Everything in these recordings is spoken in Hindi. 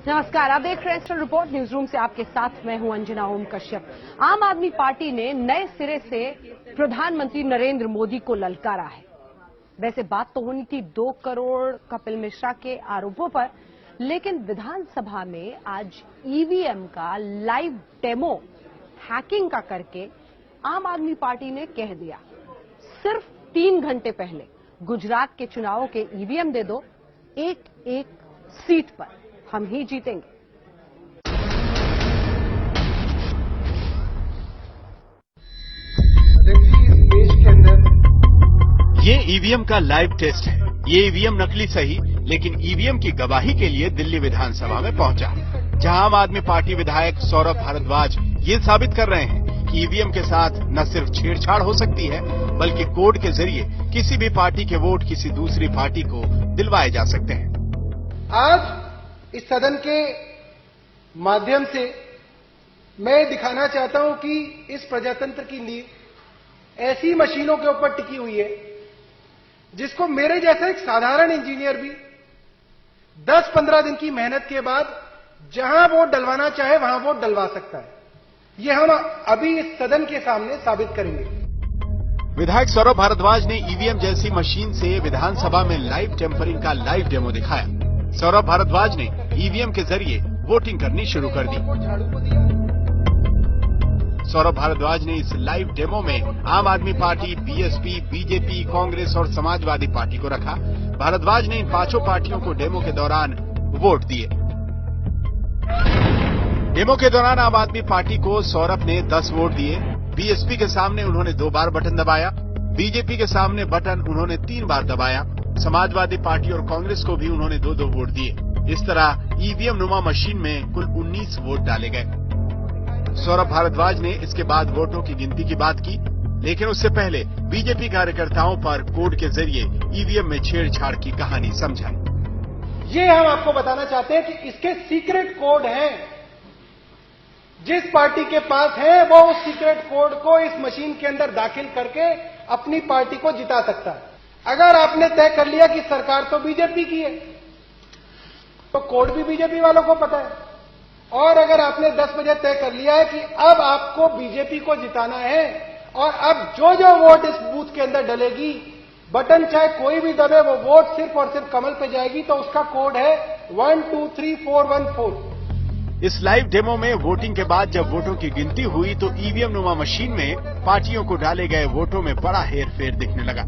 नमस्कार, आप देख रहे हैं स्टार रिपोर्ट न्यूज रूम से। आपके साथ मैं हूं अंजना ओम कश्यप। आम आदमी पार्टी ने नए सिरे से प्रधानमंत्री नरेंद्र मोदी को ललकारा है। वैसे बात तो होनी थी 2 करोड़ कपिल मिश्रा के आरोपों पर, लेकिन विधानसभा में आज ईवीएम का लाइव डेमो हैकिंग का करके आम आदमी पार्टी ने कह दिया, सिर्फ 3 घंटे पहले गुजरात के चुनावों के ईवीएम दे दो, एक एक सीट पर हम ही जीतेंगे। देश के अंदर ये ईवीएम का लाइव टेस्ट है। ये ईवीएम नकली सही, लेकिन ईवीएम की गवाही के लिए दिल्ली विधानसभा में पहुंचा, जहां आम आदमी पार्टी विधायक सौरभ भारद्वाज ये साबित कर रहे हैं कि ईवीएम के साथ न सिर्फ छेड़छाड़ हो सकती है, बल्कि कोड के जरिए किसी भी पार्टी के वोट किसी दूसरी पार्टी को दिलवाए जा सकते हैं। आज इस सदन के माध्यम से मैं दिखाना चाहता हूं कि इस प्रजातंत्र की नींव ऐसी मशीनों के ऊपर टिकी हुई है जिसको मेरे जैसा एक साधारण इंजीनियर भी 10-15 दिन की मेहनत के बाद जहां वोट डलवाना चाहे वहां वोट डलवा सकता है। यह हम अभी इस सदन के सामने साबित करेंगे। विधायक सौरभ भारद्वाज ने ईवीएम जैसी मशीन से विधानसभा में लाइव टेम्परिंग का लाइव डेमो दिखाया। सौरभ भारद्वाज ने ईवीएम के जरिए वोटिंग करनी शुरू कर दी। सौरभ भारद्वाज ने इस लाइव डेमो में आम आदमी पार्टी, बीएसपी, बीजेपी, कांग्रेस और समाजवादी पार्टी को रखा। भारद्वाज ने इन 5 पार्टियों को डेमो के दौरान वोट दिए। डेमो के दौरान आम आदमी पार्टी को सौरभ ने 10 वोट दिए। बीएसपी के सामने उन्होंने 2 बार बटन दबाया। बीजेपी के सामने बटन उन्होंने 3 बार दबाया। समाजवादी पार्टी और कांग्रेस को भी उन्होंने 2-2 वोट दिए। इस तरह ईवीएम नुमा मशीन में कुल 19 वोट डाले गए। सौरभ भारद्वाज ने इसके बाद वोटों की गिनती की बात की, लेकिन उससे पहले बीजेपी कार्यकर्ताओं पर कोड के जरिए ईवीएम में छेड़छाड़ की कहानी समझाई। ये हम आपको बताना चाहते हैं कि इसके सीक्रेट कोड हैं। जिस पार्टी के पास है वो उस सीक्रेट कोड को इस मशीन के अंदर दाखिल करके अपनी पार्टी को जिता सकता है। अगर आपने तय कर लिया कि सरकार तो बीजेपी की है, तो कोड भी बीजेपी वालों को पता है। और अगर आपने 10 बजे तय कर लिया है कि अब आपको बीजेपी को जिताना है और अब जो जो वोट इस बूथ के अंदर डलेगी, बटन चाहे कोई भी दबे, वो वोट सिर्फ और सिर्फ कमल पे जाएगी, तो उसका कोड है 123414। इस लाइव डेमो में वोटिंग के बाद जब वोटों की गिनती हुई तो ईवीएम नुमा मशीन में पार्टियों को डाले गए वोटों में बड़ा हेरफेर दिखने लगा।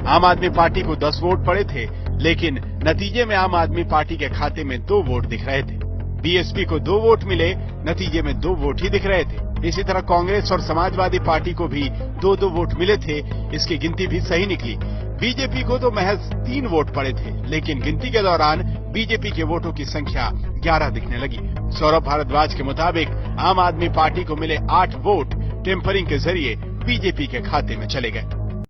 आम आदमी पार्टी को 10 वोट पड़े थे, लेकिन नतीजे में आम आदमी पार्टी के खाते में 2 वोट दिख रहे थे। बीएसपी को 2 वोट मिले, नतीजे में 2 वोट ही दिख रहे थे। इसी तरह कांग्रेस और समाजवादी पार्टी को भी 2-2 वोट मिले थे। इसकी गिनती भी सही निकली। बीजेपी को तो महज 3 वोट पड़े थे, लेकिन गिनती के दौरान बीजेपी के वोटों की संख्या 11 दिखने लगी। सौरभ भारद्वाज के मुताबिक आम आदमी पार्टी को मिले 8 वोट टेम्परिंग के जरिए बीजेपी के खाते में चले गए।